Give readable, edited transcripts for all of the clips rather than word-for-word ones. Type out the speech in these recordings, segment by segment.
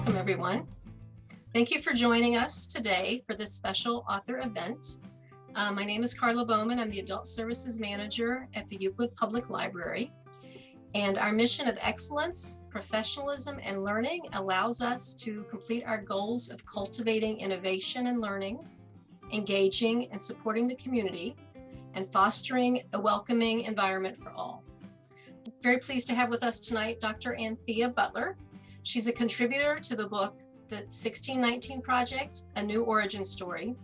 Welcome, everyone. Thank you for joining us today for this special author event. My name is Carla Bowman. I'm the Adult Services Manager at the Euclid Public Library. And our mission of excellence, professionalism, and learning allows us to complete our goals of cultivating innovation and learning, engaging and supporting the community, and fostering a welcoming environment for all. Very pleased to have with us tonight Dr. Anthea Butler. She's a contributor to the book, The 1619 Project, A New Origin Story.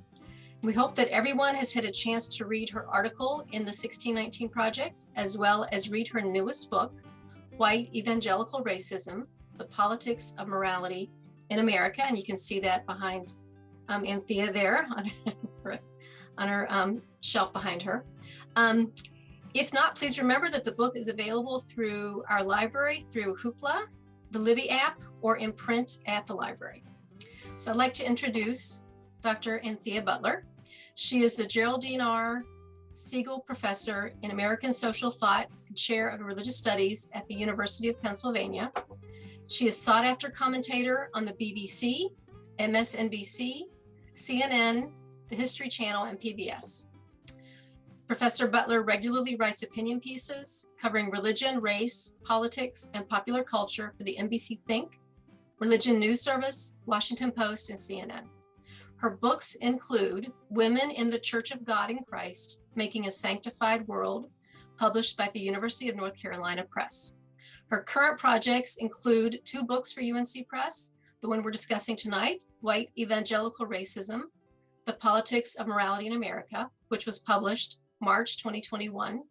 We hope that everyone has had a chance to read her article in the 1619 Project, as well as read her newest book, White Evangelical Racism, The Politics of Morality in America. And you can see that behind Anthea there on her shelf behind her. If not, please remember that the book is available through our library, through Hoopla, the Libby app, or in print at the library. So I'd like to introduce Dr. Anthea Butler. She is the Geraldine R. Siegel Professor in American Social Thought and Chair of Religious Studies at the University of Pennsylvania. She is sought after commentator on the BBC, MSNBC, CNN, the History Channel, and PBS. Professor Butler regularly writes opinion pieces covering religion, race, politics, and popular culture for the NBC Think, Religion News Service, Washington Post, and CNN. Her books include Women in the Church of God in Christ, Making a Sanctified World, published by the University of North Carolina Press. Her current projects include 2 books for UNC Press, the one we're discussing tonight, White Evangelical Racism, The Politics of Morality in America, which was published March 2021,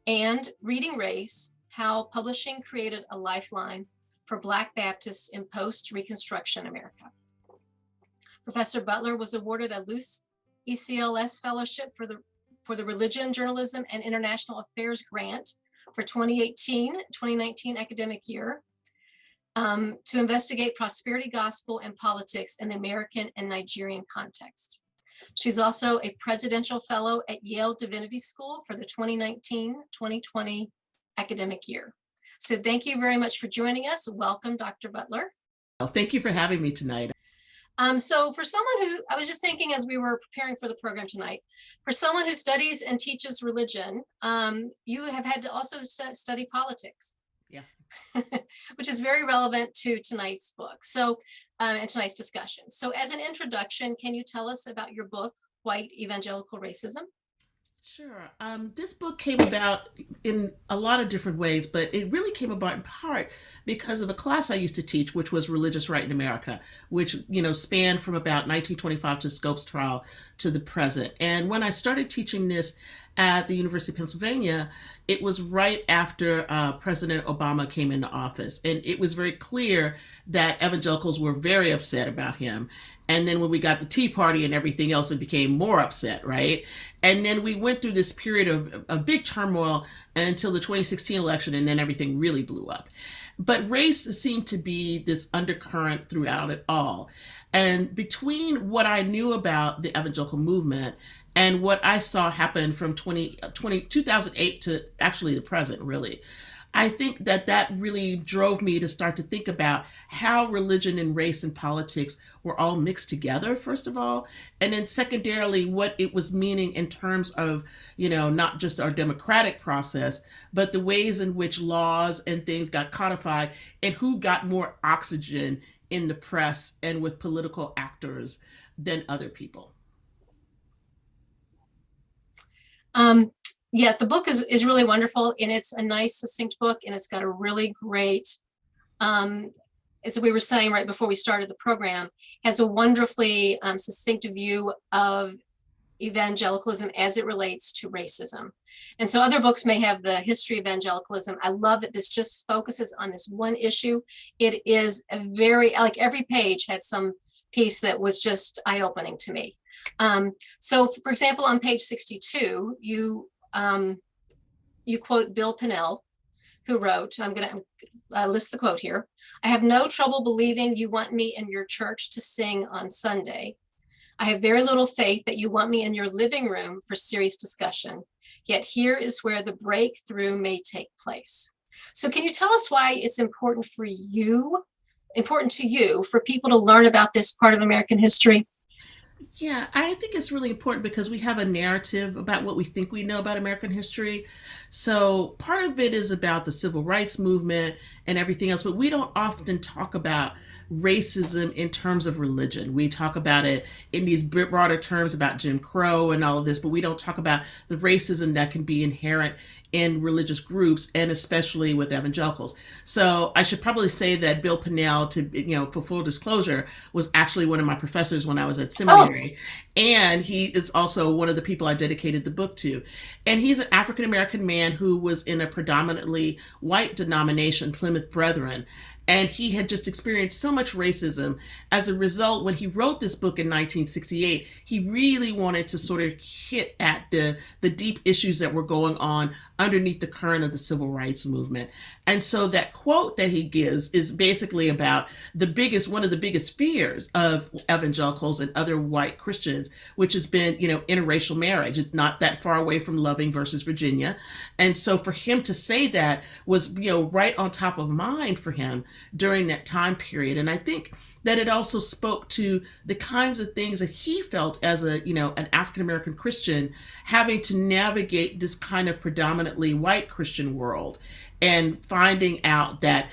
and Reading Race, How Publishing Created a Lifeline for Black Baptists in Post-Reconstruction America. Professor Butler was awarded a Luce ECLS Fellowship for the Religion, Journalism, and International Affairs Grant for 2018-2019 academic year to investigate prosperity gospel and politics in the American and Nigerian context. She's also a presidential fellow at Yale Divinity School for the 2019-2020 academic year. So thank you very much for joining us. Welcome, Dr. Butler. Well, thank you for having me tonight. So for someone who, I was just thinking as we were preparing for the program tonight, for someone who studies and teaches religion, you have had to also study politics. Yeah. Which is very relevant to tonight's book. So, and tonight's discussion. So as an introduction, can you tell us about your book, White Evangelical Racism? Sure. This book came about in a lot of different ways, but it really came about in part because of a class I used to teach, which was Religious Right in America, which, spanned from about 1925 to Scopes trial to the present. And when I started teaching this at the University of Pennsylvania, it was right after President Obama came into office. And it was very clear that evangelicals were very upset about him. And then when we got the Tea Party and everything else, it became more upset, right? And then we went through this period of big turmoil until the 2016 election, and then everything really blew up. But race seemed to be this undercurrent throughout it all. And between what I knew about the evangelical movement and what I saw happen from 2008 to actually the present, really, I think that really drove me to start to think about how religion and race and politics were all mixed together, first of all, and then secondarily, what it was meaning in terms of, not just our democratic process, but the ways in which laws and things got codified and who got more oxygen in the press and with political actors than other people. Yeah, the book is really wonderful, and it's a nice, succinct book, and it's got a really great, as we were saying right before we started the program, has a wonderfully succinct view of evangelicalism as it relates to racism. And so other books may have the history of evangelicalism. I love that this just focuses on this one issue. It is a very, like every page had some piece that was just eye-opening to me. So for example, on page 62, you quote Bill Pinnell, who wrote, I'm going to list the quote here. "I have no trouble believing you want me in your church to sing on Sunday. I have very little faith that you want me in your living room for serious discussion. Yet here is where the breakthrough may take place." So can you tell us why it's important for you important to you for people to learn about this part of American history? Yeah, I think it's really important because we have a narrative about what we think we know about American history. So part of it is about the civil rights movement and everything else, but we don't often talk about racism in terms of religion. We talk about it in these broader terms about Jim Crow and all of this, but we don't talk about the racism that can be inherent in religious groups and especially with evangelicals. So I should probably say that Bill Pinnell, to for full disclosure, was actually one of my professors when I was at Oh, seminary, and he is also one of the people I dedicated the book to. And he's an African American man who was in a predominantly white denomination, Plymouth Brethren, and he had just experienced so much racism. As a result, when he wrote this book in 1968, he really wanted to sort of hit at the deep issues that were going on underneath the current of the civil rights movement. And so that quote that he gives is basically about one of the biggest fears of evangelicals and other white Christians, which has been, interracial marriage. It's not that far away from Loving versus Virginia. And so for him to say that was, right on top of mind for him during that time period. And I think that it also spoke to the kinds of things that he felt as an African American Christian, having to navigate this kind of predominantly white Christian world, and finding out that,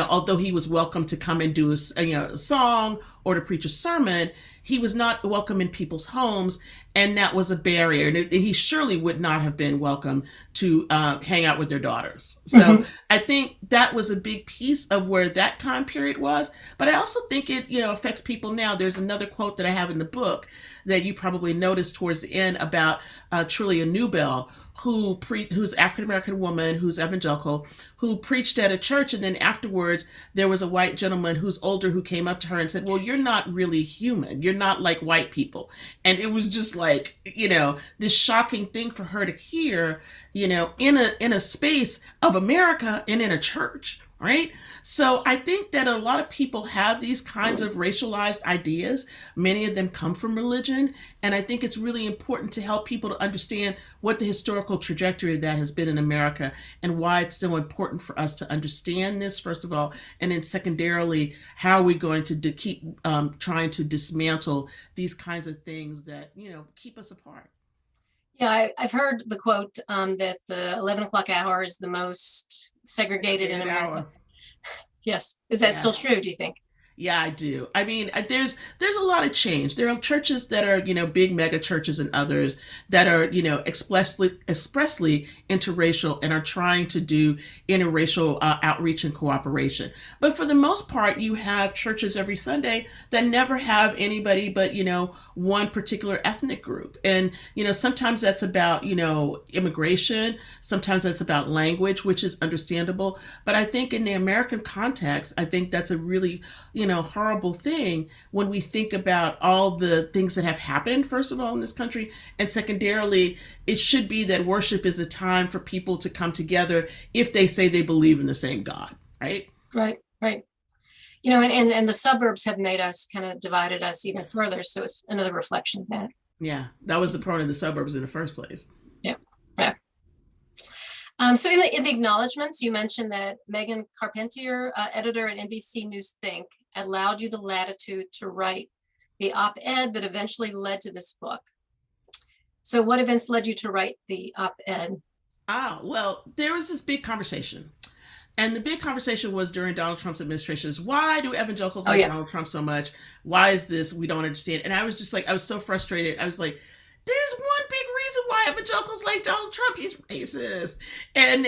although he was welcome to come and do a song or to preach a sermon, he was not welcome in people's homes, and that was a barrier. And he surely would not have been welcome to hang out with their daughters. So I think that was a big piece of where that time period was. But I also think it, affects people now. There's another quote that I have in the book that you probably noticed towards the end about Trillia Newbell, who's African American woman, who's evangelical, who preached at a church, and then afterwards there was a white gentleman who's older who came up to her and said, "Well, you're not really human. You're not like white people." And it was just like, this shocking thing for her to hear, in a space of America and in a church. Right. So I think that a lot of people have these kinds of racialized ideas. Many of them come from religion. And I think it's really important to help people to understand what the historical trajectory of that has been in America and why it's so important for us to understand this, first of all. And then secondarily, how are we going to keep trying to dismantle these kinds of things that, keep us apart. yeah, I've heard the quote that the 11 o'clock hour is the most segregated in Segregated America. hour. Yes. Is that Yeah. still true, do you think? Yeah, I do. I mean, there's a lot of change. There are churches that are, big mega churches, and others that are, expressly interracial and are trying to do interracial outreach and cooperation. But for the most part, you have churches every Sunday that never have anybody but, one particular ethnic group. And, sometimes that's about, immigration. Sometimes that's about language, which is understandable. But I think in the American context, I think that's a really, horrible thing when we think about all the things that have happened, first of all, in this country. And secondarily, it should be that worship is a time for people to come together if they say they believe in the same God, right? Right, right. And the suburbs have made us kind of divided us even Yes. further. So it's another reflection of that. Yeah, that was the point of the suburbs in the first place. Yeah. Yeah. So in the acknowledgments, you mentioned that Megan Carpentier, editor at NBC News Think, allowed you the latitude to write the op-ed that eventually led to this book. So what events led you to write the op-ed? Well, there was this big conversation. And the big conversation was during Donald Trump's administration is, why do evangelicals Oh, like yeah. Donald Trump so much? Why is this? We don't understand. And I was just like, I was so frustrated. I was like, there's one big reason why evangelicals like Donald Trump. He's racist. And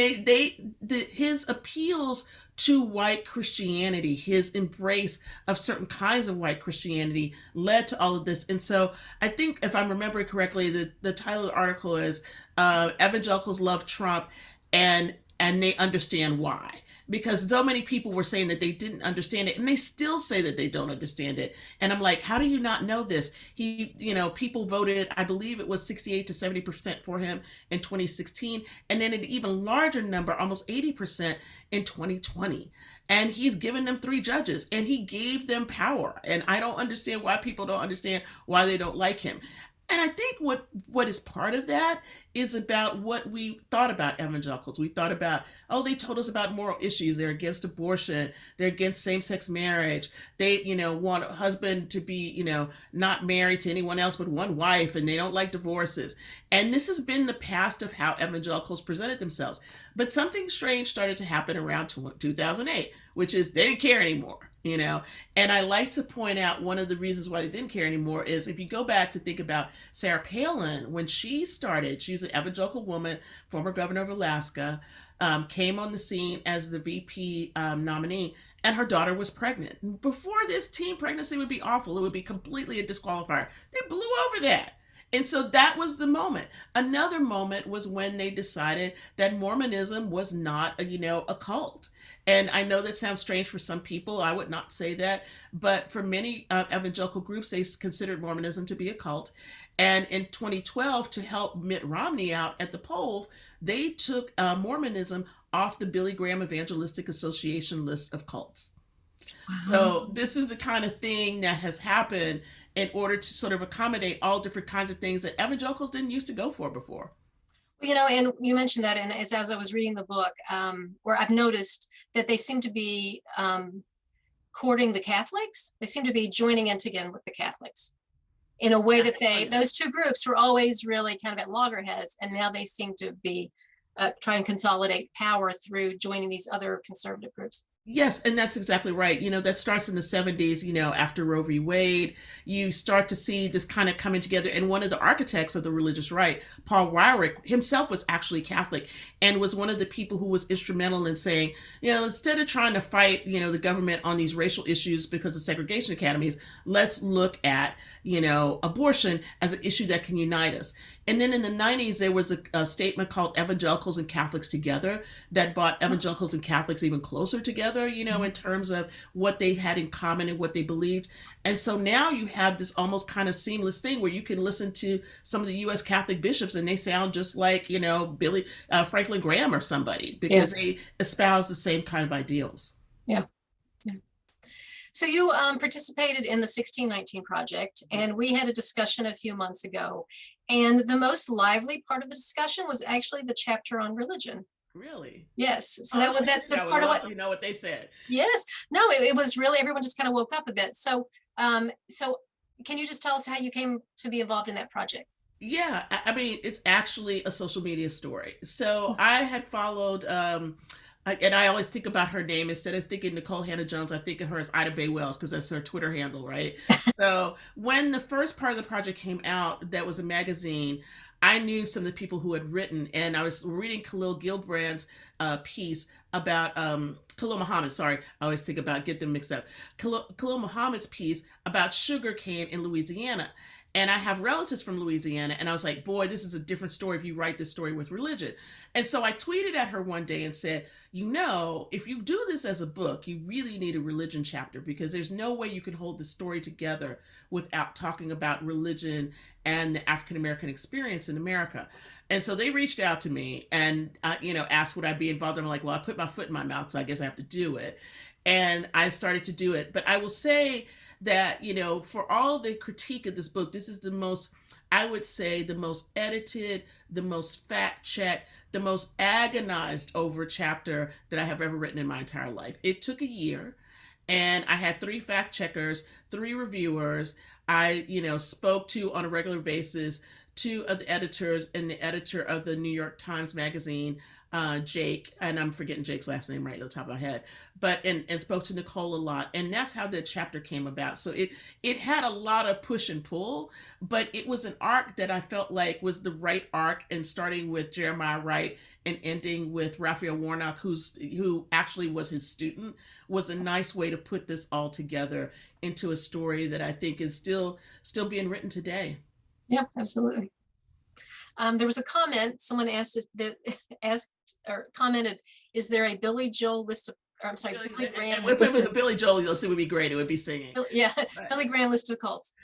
his appeals to white Christianity, his embrace of certain kinds of white Christianity led to all of this. And so I think, if I'm remembering correctly, the title of the article is Evangelicals Love Trump and they understand why. Because so many people were saying that they didn't understand it, and they still say that they don't understand it. And I'm like, how do you not know this? People voted, I believe it was 68 to 70% for him in 2016, and then an even larger number, almost 80% in 2020. And he's given them 3 judges, and he gave them power. And I don't understand why people don't understand why they don't like him. And I think what is part of that is about what we thought about evangelicals. We thought about, oh, they told us about moral issues. They're against abortion. They're against same-sex marriage. They, want a husband to be, not married to anyone else but one wife, and they don't like divorces. And this has been the past of how evangelicals presented themselves. But something strange started to happen around 2008, which is they didn't care anymore. And I like to point out one of the reasons why they didn't care anymore is if you go back to think about Sarah Palin, when she started, she was an evangelical woman, former governor of Alaska, came on the scene as the VP nominee, and her daughter was pregnant. Before this, teen pregnancy would be awful. It would be completely a disqualifier. They blew over that. And so that was the moment. Another moment was when they decided that Mormonism was not a cult. And I know that sounds strange for some people. I would not say that. But for many evangelical groups, they considered Mormonism to be a cult. And in 2012, to help Mitt Romney out at the polls, they took Mormonism off the Billy Graham Evangelistic Association list of cults. So this is the kind of thing that has happened in order to sort of accommodate all different kinds of things that evangelicals didn't used to go for before. And you mentioned that, and as I was reading the book, where I've noticed that they seem to be courting the Catholics. They seem to be joining in again with the Catholics in a way that those two groups were always really kind of at loggerheads, and now they seem to be trying to consolidate power through joining these other conservative groups. Yes, and that's exactly right. That starts in the 70s, after Roe v. Wade. You start to see this kind of coming together. And one of the architects of the religious right, Paul Weyrich, himself was actually Catholic and was one of the people who was instrumental in saying, instead of trying to fight, the government on these racial issues because of segregation academies, let's look at, abortion as an issue that can unite us. And then in the 90s, there was a statement called Evangelicals and Catholics Together that brought evangelicals and Catholics even closer together, in terms of what they had in common and what they believed. And so now you have this almost kind of seamless thing where you can listen to some of the U.S. Catholic bishops and they sound just like, Franklin Graham or somebody, because they espouse the same kind of ideals. Yeah. So you participated in the 1619 Project, and we had a discussion a few months ago. And the most lively part of the discussion was actually the chapter on religion. Really? Yes. So that's part of what what they said. Yes. No, it was really, everyone just kind of woke up a bit. So can you just tell us how you came to be involved in that project? Yeah, I mean, it's actually a social media story. So I had followed and I always think about her name. Instead of thinking Nicole Hannah-Jones, I think of her as Ida Bay Wells because that's her Twitter handle, right? So when the first part of the project came out, that was a magazine, I knew some of the people who had written, and I was reading Khalil Gilbrand's piece about Khalil Muhammad. Sorry, I always get them mixed up. Khalil Muhammad's piece about sugarcane in Louisiana. And I have relatives from Louisiana, and I was like, boy, this is a different story if you write this story with religion. And so I tweeted at her one day and said, if you do this as a book, you really need a religion chapter, because there's no way you can hold the story together without talking about religion and the African-American experience in America. And so they reached out to me and, asked would I be involved. And I'm like, well, I put my foot in my mouth, so I guess I have to do it. And I started to do it. But I will say that, for all the critique of this book, this is the most, I would say, the most edited, the most fact-checked, the most agonized over chapter that I have ever written in my entire life. It took a year, and I had 3 fact-checkers, 3 reviewers. I, spoke to on a regular basis 2 of the editors and the editor of the New York Times Magazine, Jake, and I'm forgetting Jake's last name right at the top of my head, but and spoke to Nicole a lot, and that's how the chapter came about. So it had a lot of push and pull, but it was an arc that I felt like was the right arc, and starting with Jeremiah Wright and ending with Raphael Warnock, who actually was his student, was a nice way to put this all together into a story that I think is still being written today. Yeah, absolutely. There was a comment, someone commented, is there a Billy Joel list of, I'm sorry, Billy Graham If it was a Billy Joel, it would be great. It would be singing. Yeah, right. Billy Graham list of cults.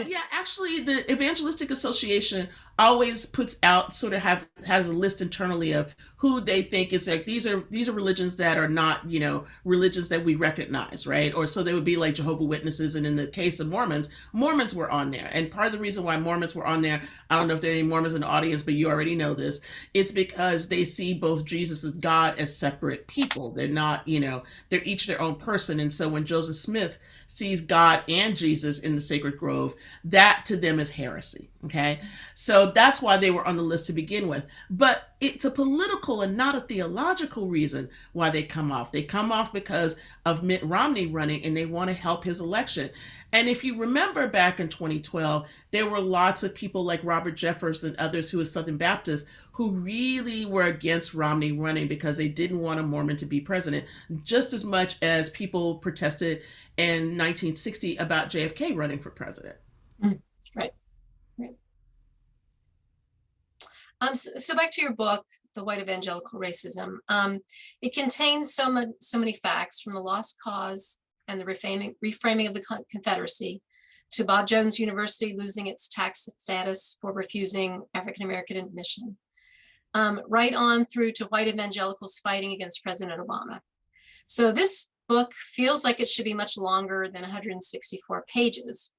Yeah, actually, the Evangelistic Association always puts out sort of has a list internally of who they think is like these are religions that are not, religions that we recognize, right? Or so they would be like Jehovah Witnesses, and in the case of Mormons were on there. And part of the reason why Mormons were on there, I don't know if there are any Mormons in the audience, but you already know this, it's because they see both Jesus and God as separate people. They're not, they're each their own person. And so when Joseph Smith sees God and Jesus in the sacred grove, that to them is heresy. Okay. So that's why they were on the list to begin with. But it's a political and not a theological reason why they come off. They come off because of Mitt Romney running, and they want to help his election. And if you remember back in 2012, there were lots of people like Robert Jeffers and others who were Southern Baptists who really were against Romney running because they didn't want a Mormon to be president, just as much as people protested in 1960 about JFK running for president. Right. Right. So back to your book, The White Evangelical Racism. It contains so many facts, from the lost cause and the reframing of the Confederacy, to Bob Jones University losing its tax status for refusing African-American admission, right on through to white evangelicals fighting against President Obama. So this book feels like it should be much longer than 164 pages.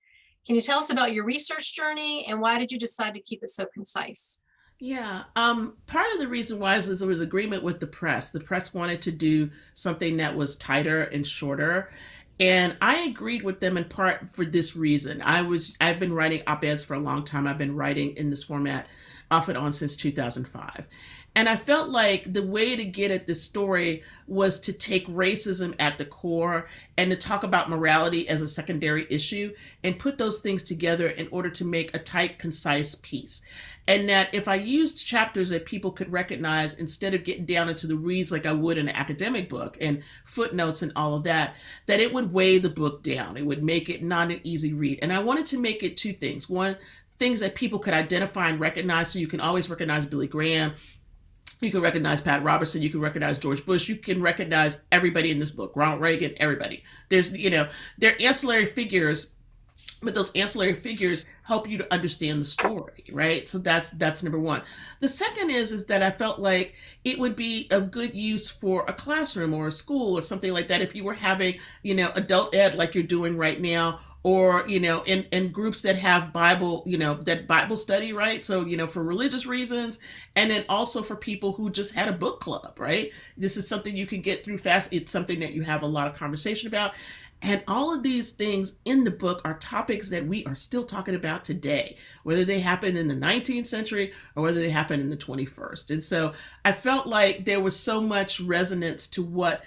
Can you tell us about your research journey, and why did you decide to keep it so concise? Yeah, part of the reason why is there was agreement with the press. The press wanted to do something that was tighter and shorter, and I agreed with them in part for this reason. I've been writing op-eds for a long time. I've been writing in this format off and on since 2005. And I felt like the way to get at this story was to take racism at the core and to talk about morality as a secondary issue and put those things together in order to make a tight, concise piece. And that if I used chapters that people could recognize instead of getting down into the weeds like I would in an academic book and footnotes and all of that, that it would weigh the book down. It would make it not an easy read. And I wanted to make it two things. One, things that people could identify and recognize, so you can always recognize Billy Graham. You can recognize Pat Robertson. You can recognize George Bush. You can recognize everybody in this book, Ronald Reagan, everybody. There's, they're ancillary figures, but those ancillary figures help you to understand the story, right? So that's number one. The second is that I felt like it would be of good use for a classroom or a school or something like that if you were having, adult ed like you're doing right now, or in groups that have Bible, that Bible study, right? So for religious reasons, and then also for people who just had a book club, right? This is something you can get through fast. It's something that you have a lot of conversation about. And all of these things in the book are topics that we are still talking about today, whether they happened in the 19th century or whether they happened in the 21st. And so I felt like there was so much resonance to what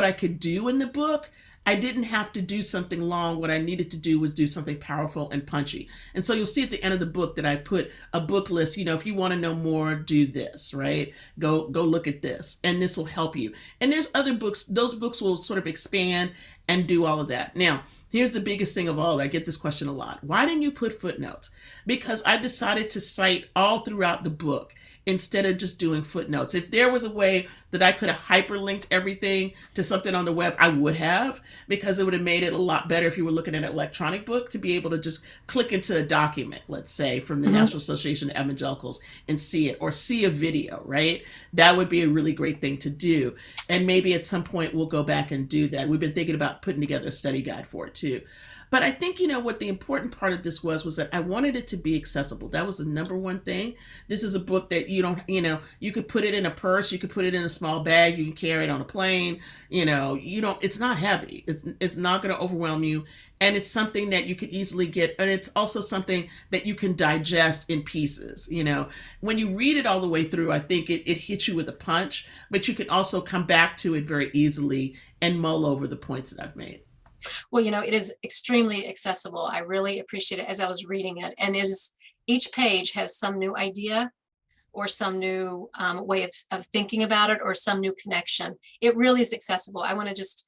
I could do in the book. I didn't have to do something long. What I needed to do was do something powerful and punchy. And so you'll see at the end of the book that I put a book list. If you want to know more, do this, right? Go look at this, and this will help you. And there's other books. Those books will sort of expand and do all of that. Now, here's the biggest thing of all. I get this question a lot. Why didn't you put footnotes? Because I decided to cite all throughout the book instead of just doing footnotes. If there was a way that I could have hyperlinked everything to something on the web, I would have, because it would have made it a lot better if you were looking at an electronic book to be able to just click into a document, let's say, from the National Association of Evangelicals and see it, or see a video, right? That would be a really great thing to do. And maybe at some point we'll go back and do that. We've been thinking about putting together a study guide for it too. But I think, what the important part of this was that I wanted it to be accessible. That was the number one thing. This is a book that you could put it in a purse, you could put it in a small bag, you can carry it on a plane, it's not heavy. It's not going to overwhelm you. And it's something that you can easily get. And it's also something that you can digest in pieces. When you read it all the way through, I think it hits you with a punch, but you can also come back to it very easily and mull over the points that I've made. Well, it is extremely accessible. I really appreciate it as I was reading it. And each page has some new idea or some new way of thinking about it, or some new connection. It really is accessible. I want to just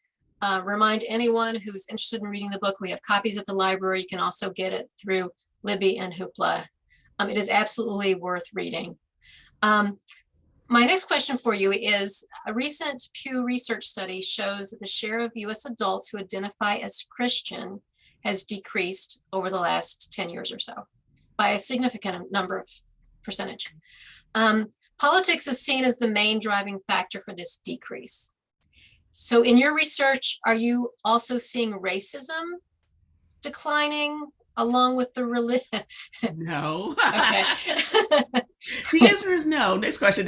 remind anyone who's interested in reading the book, we have copies at the library. You can also get it through Libby and Hoopla. It is absolutely worth reading. My next question for you is, a recent Pew Research study shows that the share of U.S. adults who identify as Christian has decreased over the last 10 years or so by a significant number percentage. Politics is seen as the main driving factor for this decrease. So in your research, are you also seeing racism declining along with the religion? No. Okay. The answer is no. Next question.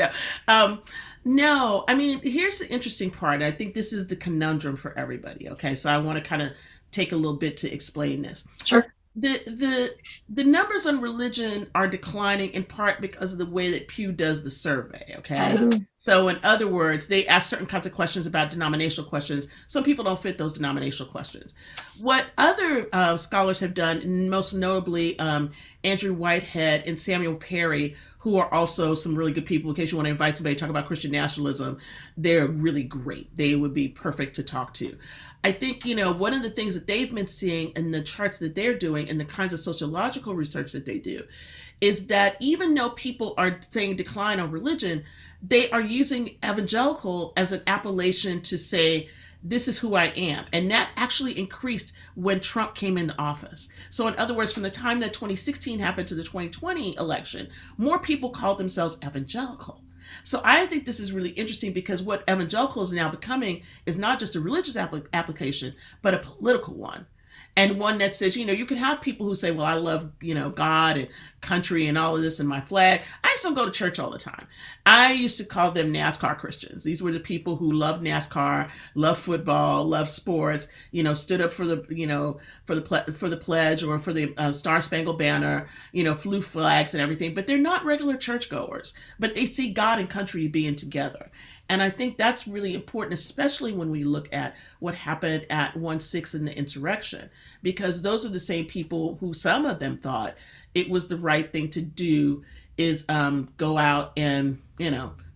No. No. I mean, here's the interesting part. I think this is the conundrum for everybody. Okay, so I want to kind of take a little bit to explain this. Sure. The numbers on religion are declining in part because of the way that Pew does the survey. Okay, so in other words, they ask certain kinds of questions about denominational questions. Some people don't fit those denominational questions. What other scholars have done, most notably Andrew Whitehead and Samuel Perry, who are also some really good people. In case you want to invite somebody to talk about Christian nationalism, they're really great. They would be perfect to talk to. I think, one of the things that they've been seeing in the charts that they're doing and the kinds of sociological research that they do is that even though people are saying decline on religion, they are using evangelical as an appellation to say, this is who I am. And that actually increased when Trump came into office. So in other words, from the time that 2016 happened to the 2020 election, more people called themselves evangelical. So I think this is really interesting because what evangelical is now becoming is not just a religious application, but a political one. And one that says, you can have people who say, well, I love, God and country and all of this and my flag. I just don't go to church all the time. I used to call them NASCAR Christians. These were the people who loved NASCAR, loved football, loved sports, stood up for the, for the pledge or for the Star Spangled Banner, flew flags and everything. But they're not regular churchgoers, but they see God and country being together. And I think that's really important, especially when we look at what happened at 1/6 in the insurrection, because those are the same people who some of them thought it was the right thing to do is go out and,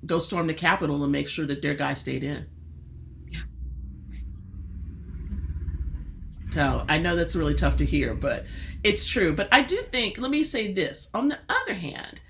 go storm the Capitol and make sure that their guy stayed in. So I know that's really tough to hear, but it's true. But I do think, let me say this, on the other hand,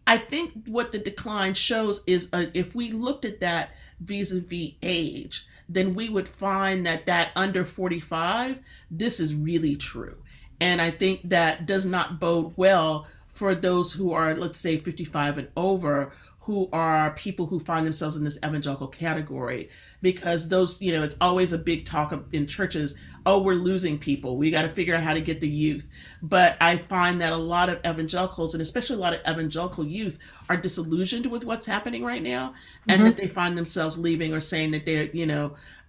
I think what the decline shows is if we looked at that vis-a-vis age, then we would find that under 45, this is really true. And I think that does not bode well for those who are, let's say, 55 and over, who are people who find themselves in this evangelical category, because those, it's always a big talk in churches. Oh, we're losing people. We got to figure out how to get the youth. But I find that a lot of evangelicals, and especially a lot of evangelical youth, are disillusioned with what's happening right now, and that they find themselves leaving or saying that they're,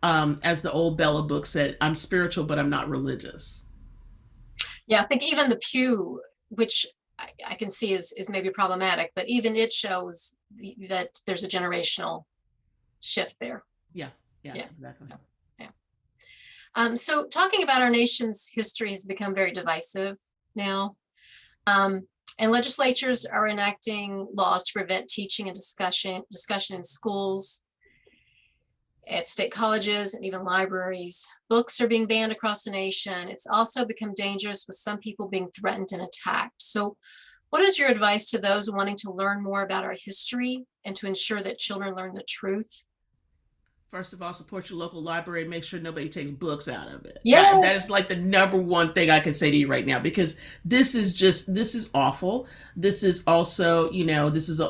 as the old Bella book said, I'm spiritual, but I'm not religious. Yeah, I think even the Pew, which I can see is maybe problematic, but even it shows that there's a generational shift there. Yeah, exactly. Yeah. So talking about our nation's history has become very divisive now. And legislatures are enacting laws to prevent teaching and discussion in schools, at state colleges, and even libraries. Books are being banned across the nation. It's also become dangerous with some people being threatened and attacked. So what is your advice to those wanting to learn more about our history and to ensure that children learn the truth? First of all, support your local library and make sure nobody takes books out of it. Yes. That is like the number one thing I can say to you right now, because this is awful. This is also,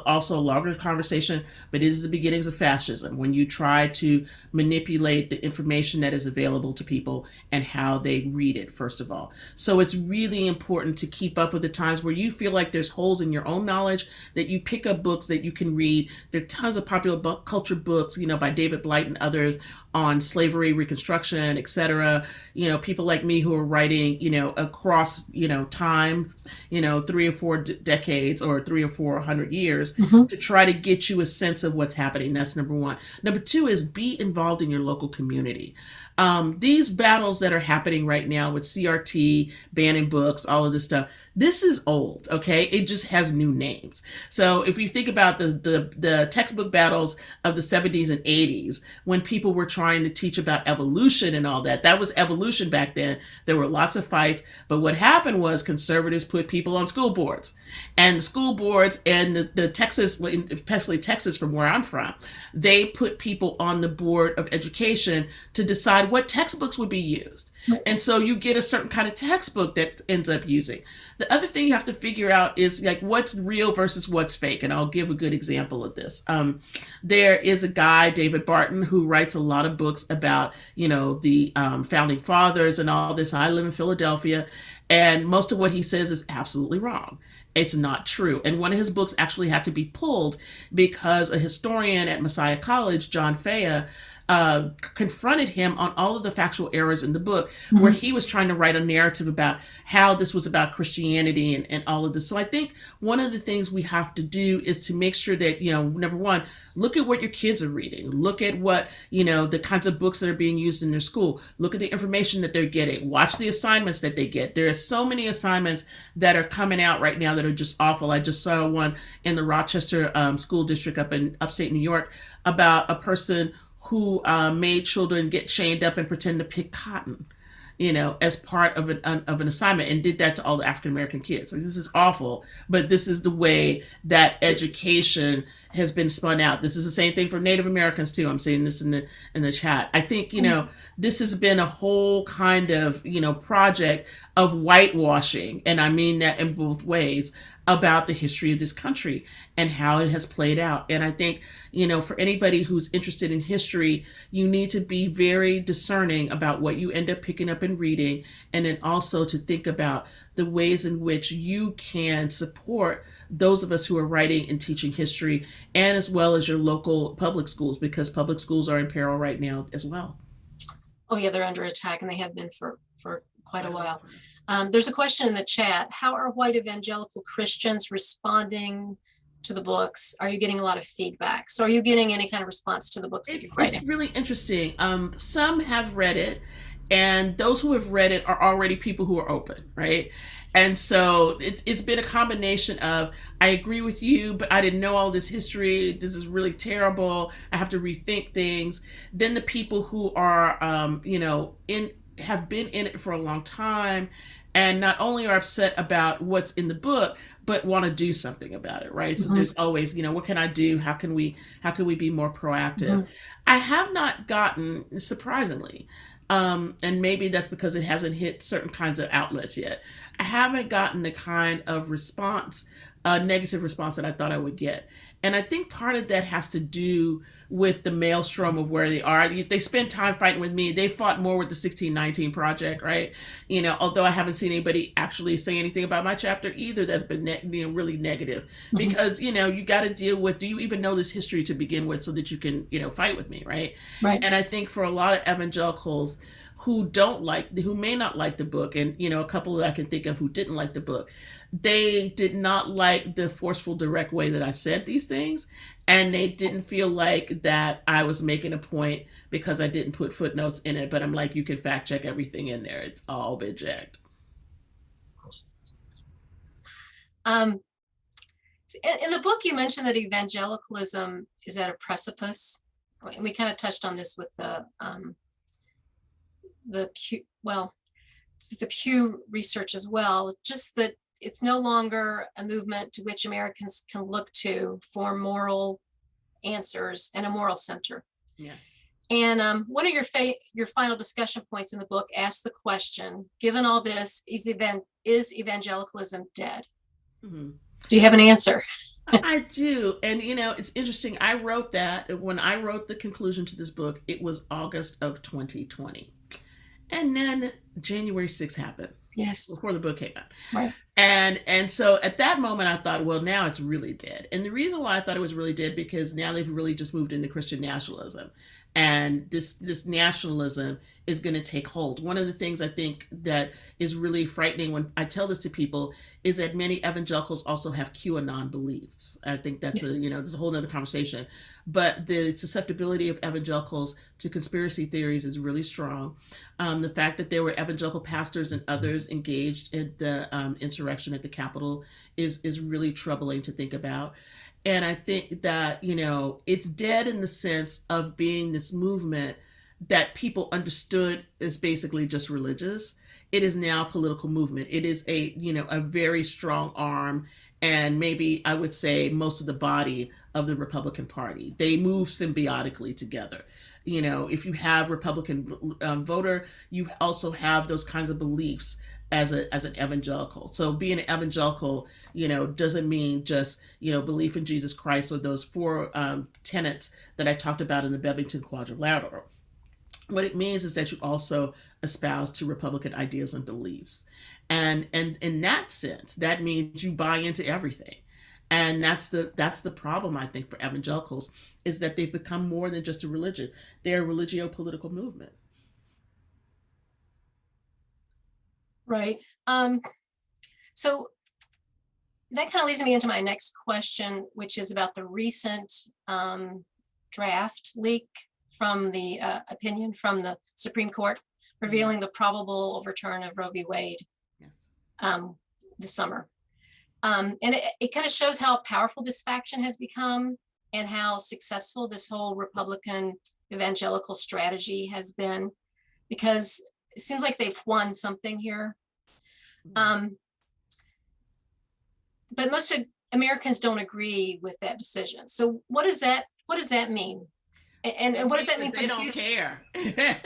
also a larger conversation, but it is the beginnings of fascism, when you try to manipulate the information that is available to people and how they read it, first of all. So it's really important to keep up with the times where you feel like there's holes in your own knowledge, that you pick up books that you can read. There are tons of popular culture books, by David Blight and others on slavery, Reconstruction, etc. People like me who are writing, across, time, 3 or 4 decades or 300 or 400 years to try to get you a sense of what's happening. That's number one. Number two is be involved in your local community. These battles that are happening right now with CRT, banning books, all of this stuff, this is old, okay? It just has new names. So if you think about the textbook battles of the 70s and 80s, when people were trying to teach about evolution and all that. That was evolution back then. There were lots of fights, but what happened was conservatives put people on school boards, and the school boards and the Texas, especially Texas from where I'm from, they put people on the board of education to decide what textbooks would be used. And so you get a certain kind of textbook that ends up using. The other thing you have to figure out is like what's real versus what's fake. And I'll give a good example of this. There is a guy, David Barton, who writes a lot of books about, the founding fathers and all this. I live in Philadelphia, and most of what he says is absolutely wrong. It's not true. And one of his books actually had to be pulled because a historian at Messiah College, John Faya, confronted him on all of the factual errors in the book, mm-hmm. where he was trying to write a narrative about how this was about Christianity and all of this. So I think one of the things we have to do is to make sure that, number one, look at what your kids are reading. Look at what, the kinds of books that are being used in their school. Look at the information that they're getting. Watch the assignments that they get. There are so many assignments that are coming out right now that are just awful. I just saw one in the Rochester school district up in upstate New York about a person who made children get chained up and pretend to pick cotton, as part of an assignment, and did that to all the African American kids. Like, this is awful, but this is the way that education has been spun out. This is the same thing for Native Americans too. I'm saying this in the chat. I think this has been a whole kind of project of whitewashing, and I mean that in both ways, about the history of this country and how it has played out. And I think, for anybody who's interested in history, you need to be very discerning about what you end up picking up and reading, and then also to think about the ways in which you can support those of us who are writing and teaching history, and as well as your local public schools, because public schools are in peril right now as well. Oh yeah, they're under attack, and they have been for quite a while. There's a question in the chat. How are white evangelical Christians responding to the books? Are you getting a lot of feedback? So are you getting any kind of response to the books that you're writing? It's really interesting. Some have read it, and those who have read it are already people who are open, right? And so it's been a combination of, I agree with you, but I didn't know all this history. This is really terrible. I have to rethink things. Then the people who are, have been in it for a long time, and not only are upset about what's in the book, but want to do something about it, right? Mm-hmm. So there's always, what can I do? How can we be more proactive? Mm-hmm. I have not gotten, surprisingly, and maybe that's because it hasn't hit certain kinds of outlets yet, I haven't gotten the kind of response, negative response that I thought I would get. And I think part of that has to do with the maelstrom of where they are. If they spend time fighting with me, they fought more with the 1619 Project, right? Although I haven't seen anybody actually say anything about my chapter either that's been really negative. Mm-hmm. Because, you got to deal with, do you even know this history to begin with so that you can, fight with me, right? Right. And I think for a lot of evangelicals who may not like the book, and, a couple that I can think of who didn't like the book, they did not like the forceful, direct way that I said these things, and they didn't feel like that I was making a point because I didn't put footnotes in it. But I'm like, you can fact check everything in there. It's all been checked. In the book, you mentioned that evangelicalism is at a precipice. And we kind of touched on this with the Pew research as well, just that it's no longer a movement to which Americans can look to for moral answers and a moral center. Yeah. And one of your final discussion points in the book asks the question, given all this, is evangelicalism dead? Mm-hmm. Do you have an answer? I do. And, it's interesting. I wrote that when I wrote the conclusion to this book, it was August of 2020. And then January 6th happened. Yes. Before the book came out. Right. And so at that moment I thought, well, now it's really dead. And the reason why I thought it was really dead, because now they've really just moved into Christian nationalism. And this nationalism is going to take hold. One of the things I think that is really frightening when I tell this to people is that many evangelicals also have QAnon beliefs. I think that's there's a whole other conversation. But the susceptibility of evangelicals to conspiracy theories is really strong. The fact that there were evangelical pastors and others engaged in the insurrection at the Capitol is really troubling to think about. And I think that, it's dead in the sense of being this movement that people understood as basically just religious. It is now a political movement. It is a very strong arm, and maybe I would say most of the body of the Republican Party. They move symbiotically together. If you have Republican voter, you also have those kinds of beliefs as an evangelical. So being an evangelical, doesn't mean just belief in Jesus Christ or those four tenets that I talked about in the Bevington Quadrilateral. What it means is that you also espouse to Republican ideas and beliefs, and in that sense, that means you buy into everything. And that's the problem, I think, for evangelicals, is that they've become more than just a religion. They're a religio-political movement. Right. So that kind of leads me into my next question, which is about the recent draft leak from the opinion from the Supreme Court revealing the probable overturn of Roe v. Wade. Yes. This summer. And it kind of shows how powerful this faction has become and how successful this whole Republican evangelical strategy has been, because it seems like they've won something here. But most Americans don't agree with that decision. So what does that mean? And what does that mean for the future? They don't care.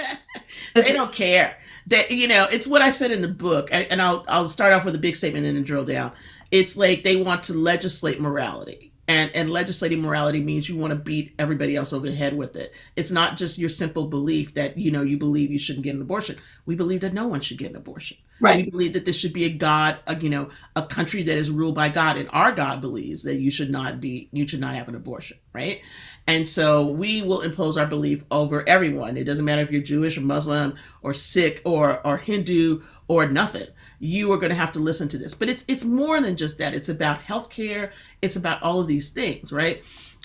They don't care. That it's what I said in the book, and I'll start off with a big statement and then drill down. It's like they want to legislate morality. And legislating morality means you want to beat everybody else over the head with it. It's not just your simple belief that, you believe you shouldn't get an abortion. We believe that no one should get an abortion. Right. We believe that this should be a country that is ruled by God. And our God believes that you should not have an abortion. Right. And so we will impose our belief over everyone. It doesn't matter if you're Jewish or Muslim or Sikh or Hindu or nothing. You are going to have to listen to this. But it's more than just that. It's about healthcare. It's about all of these things, right?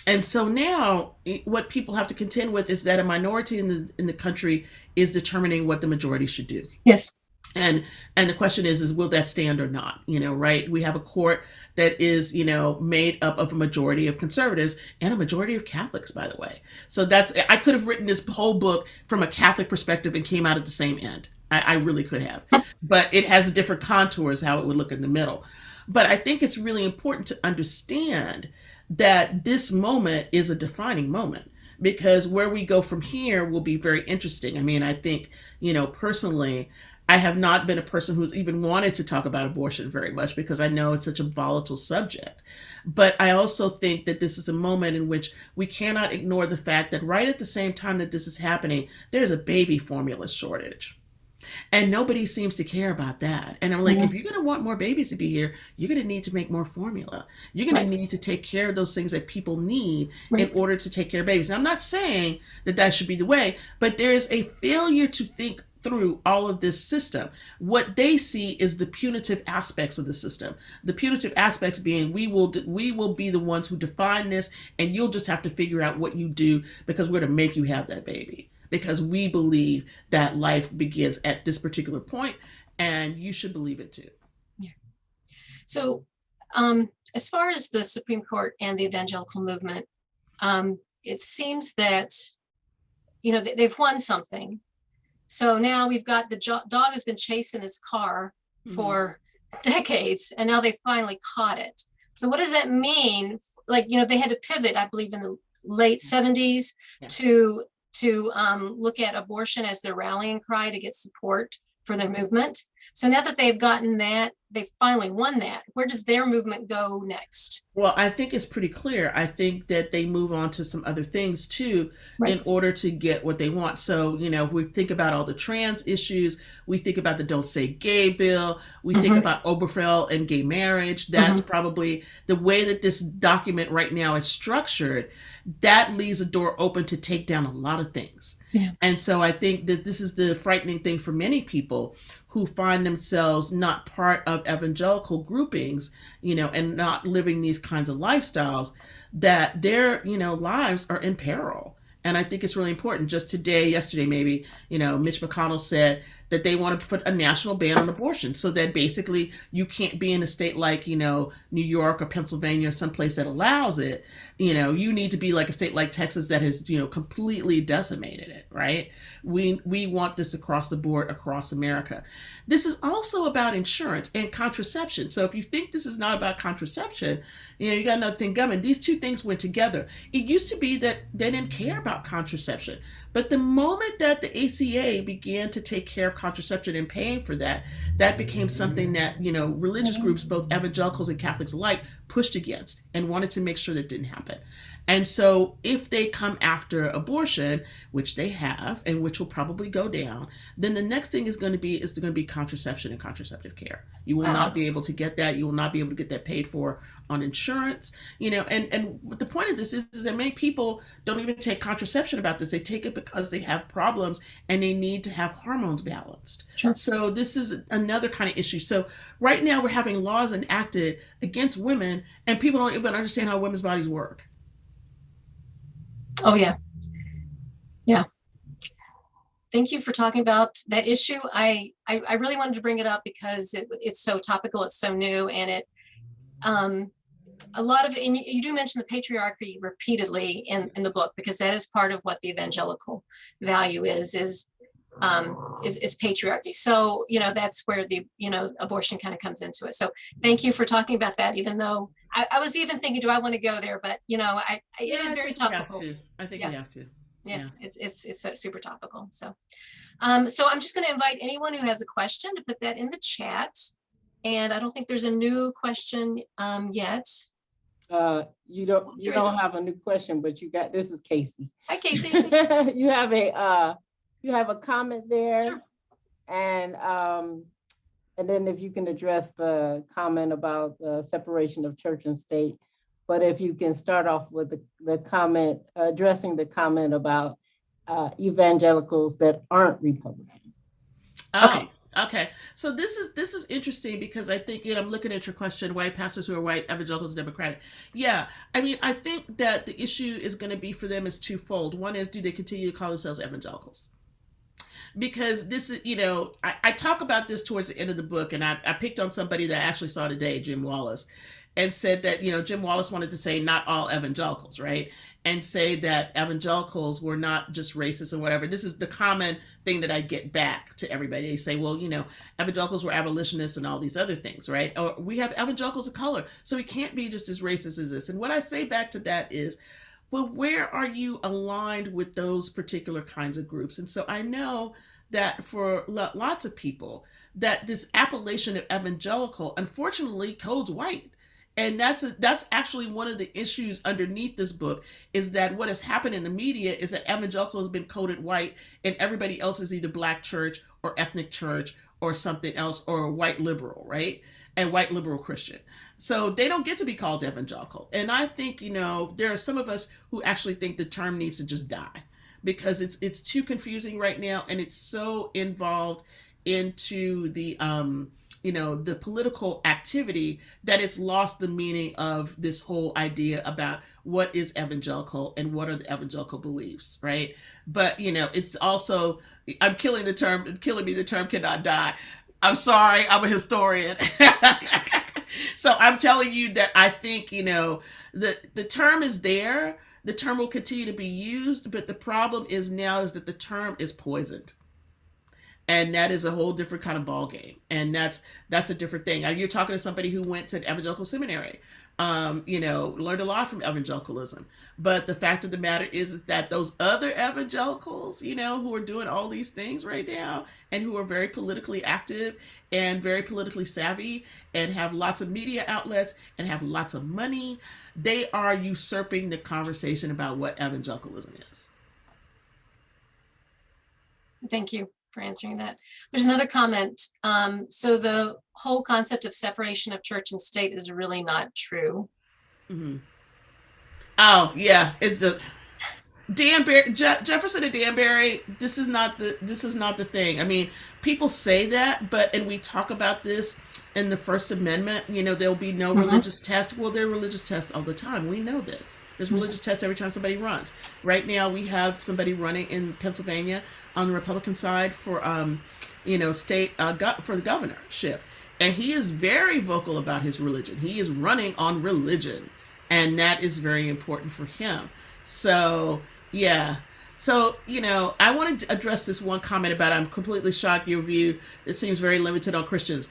And so now what people have to contend with is that a minority in the country is determining what the majority should do. Yes. And the question is will that stand or not? Right? We have a court that is, made up of a majority of conservatives and a majority of Catholics, by the way. So I could have written this whole book from a Catholic perspective and came out at the same end. I really could have, but it has different contours how it would look in the middle. But I think it's really important to understand that this moment is a defining moment, because where we go from here will be very interesting. I mean, I think, personally, I have not been a person who's even wanted to talk about abortion very much because I know it's such a volatile subject. But I also think that this is a moment in which we cannot ignore the fact that right at the same time that this is happening, there's a baby formula shortage. And nobody seems to care about that. And I'm like, if you're going to want more babies to be here, you're going to need to make more formula. You're going to need to take care of those things that people need in order to take care of babies. Now, I'm not saying that should be the way, but there is a failure to think through all of this system. What they see is the punitive aspects of the system. The punitive aspects being we will be the ones who define this, and you'll just have to figure out what you do because we're going to make you have that baby. Because we believe that life begins at this particular point, and you should believe it too. Yeah. So as far as the Supreme Court and the evangelical movement, it seems that, they've won something. So now we've got the dog has been chasing this car for decades, and now they finally caught it. So what does that mean? Like, they had to pivot, I believe, in the late 70s to look at abortion as their rallying cry to get support for their movement. So now that they've gotten that, they've finally won that. Where does their movement go next? Well, I think it's pretty clear. I think that they move on to some other things too in order to get what they want. So, we think about all the trans issues. We think about the Don't Say Gay bill. We think about Obergefell and gay marriage. That's probably the way that this document right now is structured. That leaves a door open to take down a lot of things. Yeah. And so I think that this is the frightening thing for many people who find themselves not part of evangelical groupings, and not living these kinds of lifestyles, that their, lives are in peril. And I think it's really important. Just yesterday, maybe, Mitch McConnell said that they want to put a national ban on abortion so that basically you can't be in a state like, New York or Pennsylvania or someplace that allows it. You need to be like a state like Texas that has, completely decimated it, right? We want this across the board, across America. This is also about insurance and contraception. So if you think this is not about contraception, you got another thing coming. These two things went together. It used to be that they didn't care about contraception. But the moment that the ACA began to take care of contraception and paying for that, that became something that, religious groups, both evangelicals and Catholics alike, pushed against and wanted to make sure that didn't happen. And so if they come after abortion, which they have, and which will probably go down, then the next thing is going to be contraception and contraceptive care. You will not be able to get that. You will not be able to get that paid for on insurance. And the point of this is that many people don't even take contraception about this. They take it because they have problems and they need to have hormones balanced. Sure. So this is another kind of issue. So right now we're having laws enacted against women, and people don't even understand how women's bodies work. Oh, yeah. Yeah. Thank you for talking about that issue. I really wanted to bring it up because it's so topical, it's so new, and a lot of, and you do mention the patriarchy repeatedly in the book, because that is part of what the evangelical value is patriarchy. So, that's where the, abortion kind of comes into it. So thank you for talking about that, even though I was even thinking, do I want to go there? But, it is very topical. I think we have to. Yeah, it's so super topical. So, so I'm just going to invite anyone who has a question to put that in the chat. And I don't think there's a new question yet. You don't have a new question, but this is Casey. Hi, Casey. You have a comment there. Sure. And then if you can address the comment about the separation of church and state, but if you can start off with the comment, addressing the comment about evangelicals that aren't Republican. Okay. So this is interesting because I think, I'm looking at your question, white pastors who are white, evangelicals, Democratic. Yeah. I mean, I think that the issue is going to be for them is twofold. One is, do they continue to call themselves evangelicals? Because this is, I talk about this towards the end of the book, and I picked on somebody that I actually saw today, Jim Wallace, and said that, Jim Wallace wanted to say not all evangelicals, right? And say that evangelicals were not just racist and whatever. This is the common thing that I get back to everybody. They say, well, evangelicals were abolitionists and all these other things, right? Or we have evangelicals of color, so we can't be just as racist as this. And what I say back to that is, well, where are you aligned with those particular kinds of groups? And so I know that for lots of people, that this appellation of evangelical, unfortunately, codes white. And that's actually one of the issues underneath this book, is that what has happened in the media is that evangelical has been coded white, and everybody else is either black church or ethnic church or something else, or white liberal, right? And white liberal Christian. So they don't get to be called evangelical. And I think, there are some of us who actually think the term needs to just die, because it's too confusing right now, and it's so involved into the the political activity that it's lost the meaning of this whole idea about what is evangelical and what are the evangelical beliefs, right? But it's also, I'm killing the term cannot die. I'm sorry, I'm a historian. So I'm telling you that I think, the term is there. The term will continue to be used, but the problem is that the term is poisoned. And that is a whole different kind of ball game. And that's a different thing. You're talking to somebody who went to an evangelical seminary, learned a lot from evangelicalism. But the fact of the matter is that those other evangelicals, who are doing all these things right now, and who are very politically active and very politically savvy and have lots of media outlets and have lots of money, they are usurping the conversation about what evangelicalism is. Thank you for answering that. There's another comment. So the whole concept of separation of church and state is really not true. Mm-hmm. Oh yeah, it's a Danbury, Jefferson and Danbury. This is not the thing. I mean, people say that, and we talk about this, in the First Amendment, there'll be no religious test. Well, there are religious tests all the time. We know this. There's religious tests every time somebody runs. Right now, we have somebody running in Pennsylvania on the Republican side for, state for the governorship, and he is very vocal about his religion. He is running on religion, and that is very important for him. So, yeah. So, I wanted to address this one comment about I'm completely shocked your view. It seems very limited on Christians.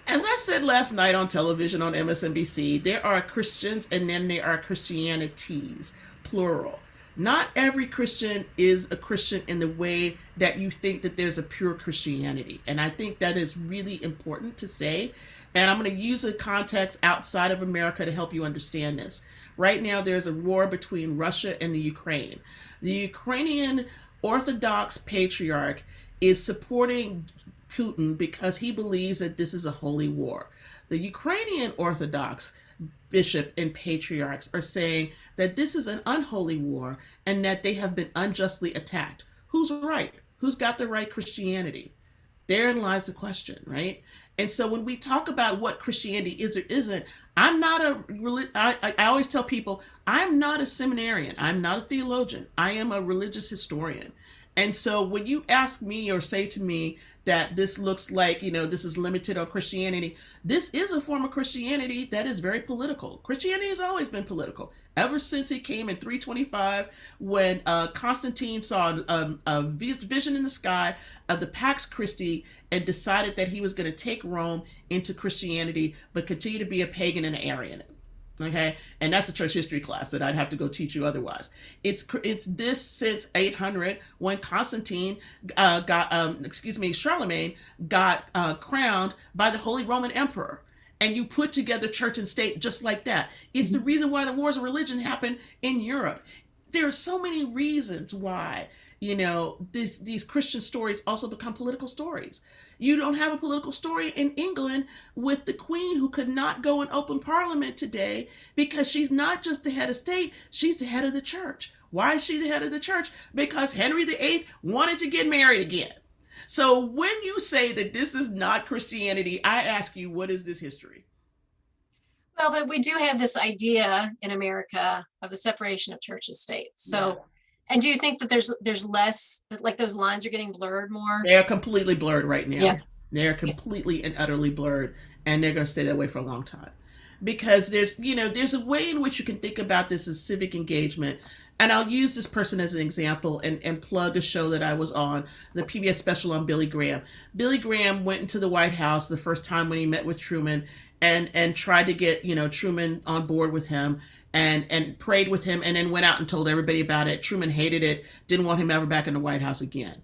As I said last night on television on MSNBC, there are Christians and then there are Christianities, plural. Not every Christian is a Christian in the way that you think that there's a pure Christianity. And I think that is really important to say. And I'm going to use a context outside of America to help you understand this. Right now, there's a war between Russia and the Ukraine. The Ukrainian Orthodox Patriarch is supporting Putin because he believes that this is a holy war. The Ukrainian Orthodox bishop and patriarchs are saying that this is an unholy war and that they have been unjustly attacked. Who's right? Who's got the right Christianity? Therein lies the question, right? And so when we talk about what Christianity is or isn't, I always tell people, I'm not a seminarian. I'm not a theologian. I am a religious historian. And so when you ask me or say to me that this looks like, this is limited on Christianity, this is a form of Christianity that is very political. Christianity has always been political. Ever since it came in 325, when Constantine saw a vision in the sky of the Pax Christi and decided that he was going to take Rome into Christianity, but continue to be a pagan and an Arian. Okay, and that's a church history class that I'd have to go teach you otherwise. It's this since 800 when Constantine Charlemagne got crowned by the Holy Roman Emperor, and you put together church and state just like that. It's the reason why the wars of religion happened in Europe. There are so many reasons why these Christian stories also become political stories. You don't have a political story in England with the Queen, who could not go and open Parliament today because she's not just the head of state, she's the head of the church. Why is she the head of the church? Because Henry VIII wanted to get married again. So when you say that this is not Christianity, I ask you, what is this history? Well, but we do have this idea in America of the separation of church and state. So. Yeah. And do you think that there's less, like those lines are getting blurred more? They're completely blurred right now. Yeah. They're completely and utterly blurred, and they're going to stay that way for a long time. Because there's a way in which you can think about this as civic engagement. And I'll use this person as an example and plug a show that I was on, the PBS special on Billy Graham. Billy Graham went into the White House the first time when he met with Truman and tried to get, Truman on board with him. And prayed with him, and then went out and told everybody about it. Truman hated it, didn't want him ever back in the White House again.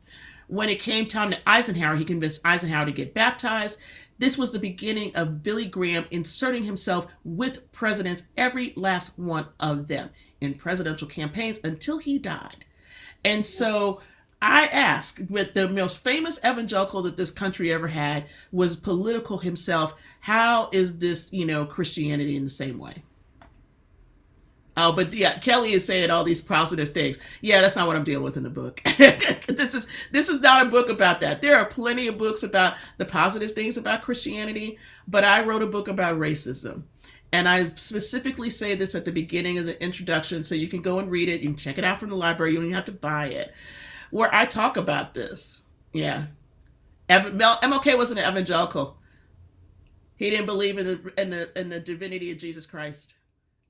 When it came time to Eisenhower, he convinced Eisenhower to get baptized. This was the beginning of Billy Graham inserting himself with presidents, every last one of them, in presidential campaigns until he died. And so I ask, with the most famous evangelical that this country ever had was political himself, how is this, Christianity in the same way? Oh, but yeah, Kelly is saying all these positive things. Yeah, that's not what I'm dealing with in the book. This is not a book about that. There are plenty of books about the positive things about Christianity, but I wrote a book about racism. And I specifically say this at the beginning of the introduction, so you can go and read it. You can check it out from the library. You don't even have to buy it. Where I talk about this. Yeah. MLK wasn't an evangelical. He didn't believe in the divinity of Jesus Christ.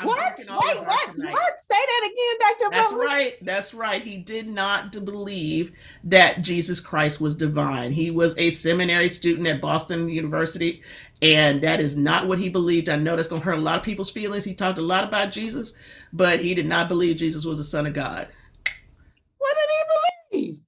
What? Wait, what? Say that again, Dr. Butler. That's right. He did not believe that Jesus Christ was divine. He was a seminary student at Boston University, and that is not what he believed. I know that's going to hurt a lot of people's feelings. He talked a lot about Jesus, but he did not believe Jesus was the Son of God. What did he believe?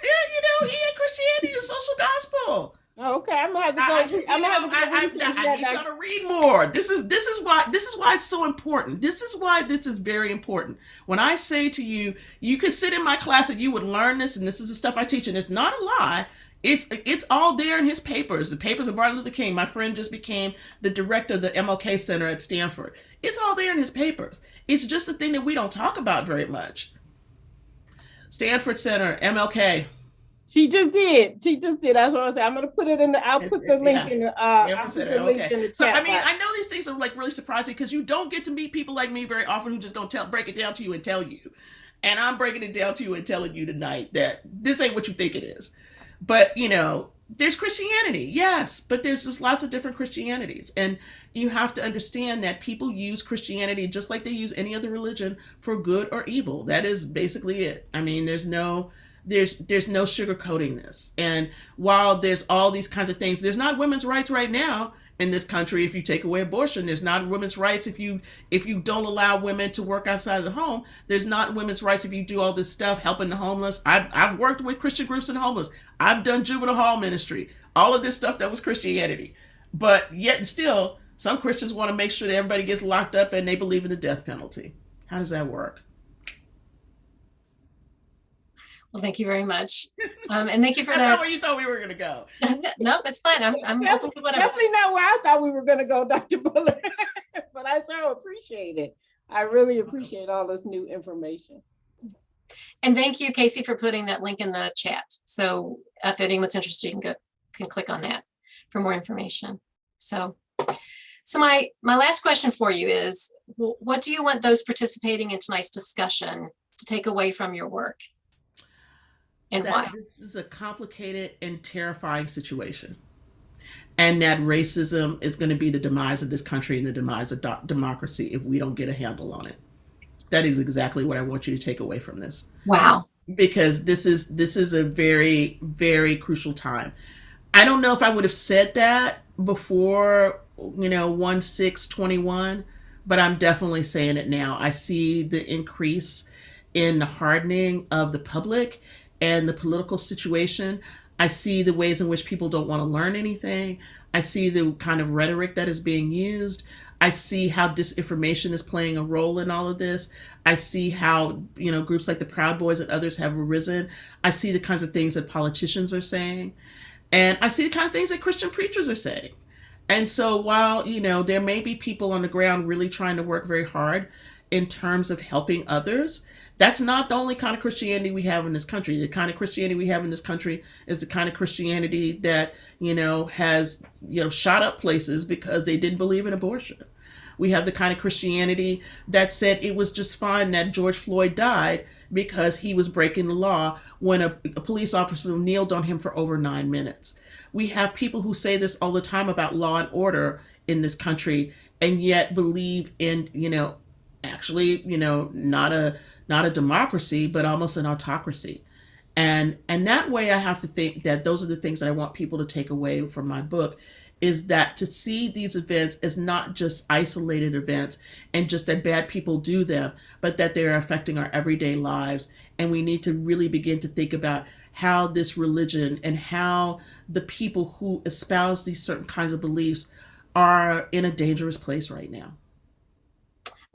Yeah, he had Christianity, the social gospel. Okay, I'm gonna have to go. I need y'all to read more. This is why it's so important. This is why this is very important. When I say to you, you could sit in my class and you would learn this, and this is the stuff I teach, and it's not a lie. It's all there in his papers. The papers of Martin Luther King. My friend just became the director of the MLK Center at Stanford. It's all there in his papers. It's just a thing that we don't talk about very much. Stanford Center, MLK. She just did. She just did. That's what I said. I'm gonna put it in the. I'll put the link in the. I'll put the link in the chat. So I mean, I know these things are like really surprising because you don't get to meet people like me very often who just gonna break it down to you and tell you. And I'm breaking it down to you and telling you tonight that this ain't what you think it is. But you know, there's Christianity, yes, but there's just lots of different Christianities, and you have to understand that people use Christianity just like they use any other religion for good or evil. That is basically it. I mean, there's no sugarcoating this. And while there's all these kinds of things, there's not women's rights right now in this country if you take away abortion. There's not women's rights if you don't allow women to work outside of the home. There's not women's rights if you do all this stuff helping the homeless. I've worked with Christian groups and homeless. I've done juvenile hall ministry. All of this stuff that was Christianity. But yet and still, some Christians want to make sure that everybody gets locked up and they believe in the death penalty. How does that work? Well, thank you very much. And thank you for That's that. not where you thought we were going to go. No, that's fine. I'm open to whatever. Definitely not where I thought we were going to go, Dr. Butler. But I so appreciate it. I really appreciate all this new information. And thank you, Casey, for putting that link in the chat. So if anyone's interested, you can click on that for more information. So my last question for you is, what do you want those participating in tonight's discussion to take away from your work? And why? This is a complicated and terrifying situation. And that racism is going to be the demise of this country and the demise of democracy if we don't get a handle on it. That is exactly what I want you to take away from this. Wow. Because this is a very, very crucial time. I don't know if I would have said that before, 1/6/21, but I'm definitely saying it now. I see the increase in the hardening of the public and the political situation. I see the ways in which people don't want to learn anything. I see the kind of rhetoric that is being used. I see how disinformation is playing a role in all of this. I see how, groups like the Proud Boys and others have arisen. I see the kinds of things that politicians are saying. And I see the kind of things that Christian preachers are saying. And so while, there may be people on the ground really trying to work very hard in terms of helping others, that's not the only kind of Christianity we have in this country. The kind of Christianity we have in this country is the kind of Christianity that, has, shot up places because they didn't believe in abortion. We have the kind of Christianity that said it was just fine that George Floyd died because he was breaking the law when a police officer kneeled on him for over 9 minutes. We have people who say this all the time about law and order in this country and yet believe in, actually, not a democracy, but almost an autocracy. And that way I have to think that those are the things that I want people to take away from my book, is that to see these events as not just isolated events and just that bad people do them, but that they're affecting our everyday lives. And we need to really begin to think about how this religion and how the people who espouse these certain kinds of beliefs are in a dangerous place right now.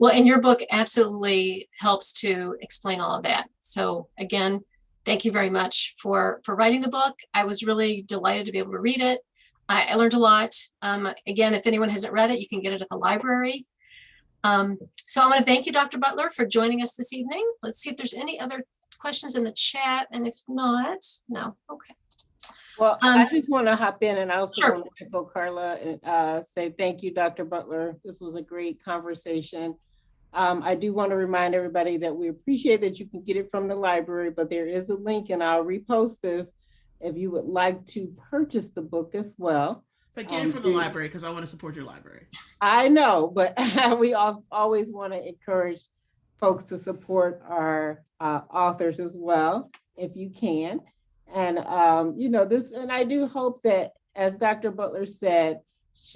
Well, and your book absolutely helps to explain all of that. So again, thank you very much for writing the book. I was really delighted to be able to read it. I learned a lot. Again, if anyone hasn't read it, you can get it at the library. So I want to thank you, Dr. Butler, for joining us this evening. Let's see if there's any other questions in the chat. And if not, no. Okay. Well, I just want to hop in, and I also Sure. want to echo Carla and say thank you, Dr. Butler. This was a great conversation. I do want to remind everybody that we appreciate that you can get it from the library, but there is a link, and I'll repost this if you would like to purchase the book as well. But get it from the library because I want to support your library. I know, but we always want to encourage folks to support our authors as well, if you can. And, and I do hope that, as Dr. Butler said,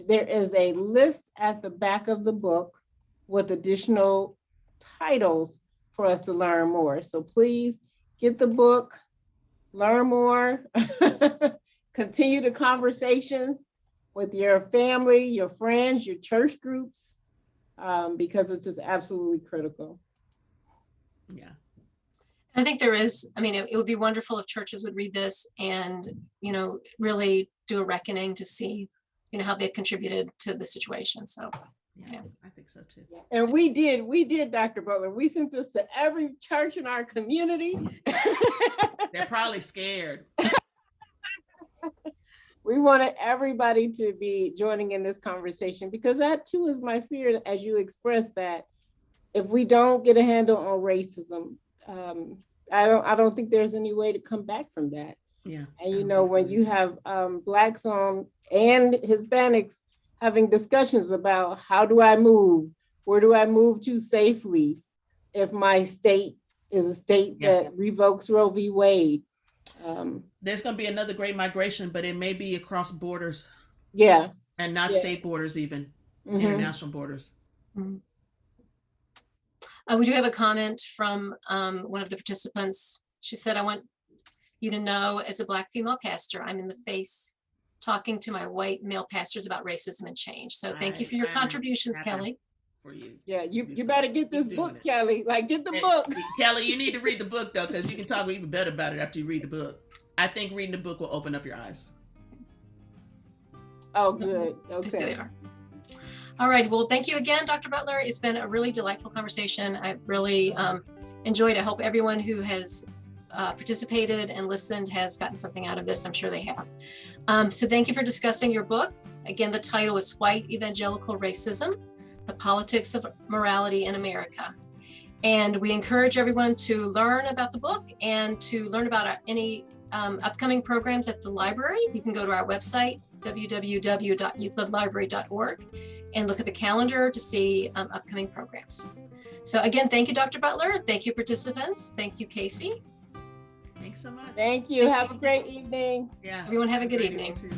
there is a list at the back of the book with additional titles for us to learn more. So please get the book, learn more, continue the conversations with your family, your friends, your church groups, because it's just absolutely critical. Yeah. I think there is, it would be wonderful if churches would read this and, really do a reckoning to see, how they've contributed to the situation. So, yeah. I think so too. And we did, Dr. Butler. We sent this to every church in our community. They're probably scared. We wanted everybody to be joining in this conversation because that too is my fear, as you expressed, that if we don't get a handle on racism, I don't think there's any way to come back from that. Yeah. And you know, when you have Blacks on and Hispanics having discussions about how do I move, where do I move to safely if my state is a state that revokes Roe v. Wade. There's going to be another great migration, but it may be across borders. Yeah. And not state borders, even international borders. Mm-hmm. We do have a comment from one of the participants. She said, I want you to know, as a Black female pastor, I'm in the face talking to my white male pastors about racism and change. So thank you for your contributions, Kelly. For you. Yeah, you better get this book, Kelly. Like, get the book. Kelly, you need to read the book, though, because you can talk even better about it after you read the book. I think reading the book will open up your eyes. Oh, good. Okay. There they are. All right. Well, thank you again, Dr. Butler. It's been a really delightful conversation. I've really enjoyed it. I hope everyone who has participated and listened has gotten something out of this. I'm sure they have. So thank you for discussing your book. Again, the title is White Evangelical Racism, The Politics of Morality in America. And we encourage everyone to learn about the book and to learn about any upcoming programs at the library. You can go to our website, www.euclidlibrary.org, and look at the calendar to see upcoming programs. So again, thank you, Dr. Butler. Thank you, participants. Thank you, Casey. Thanks so much. Thank you. Have a great evening. Yeah. Everyone have a good evening. Too.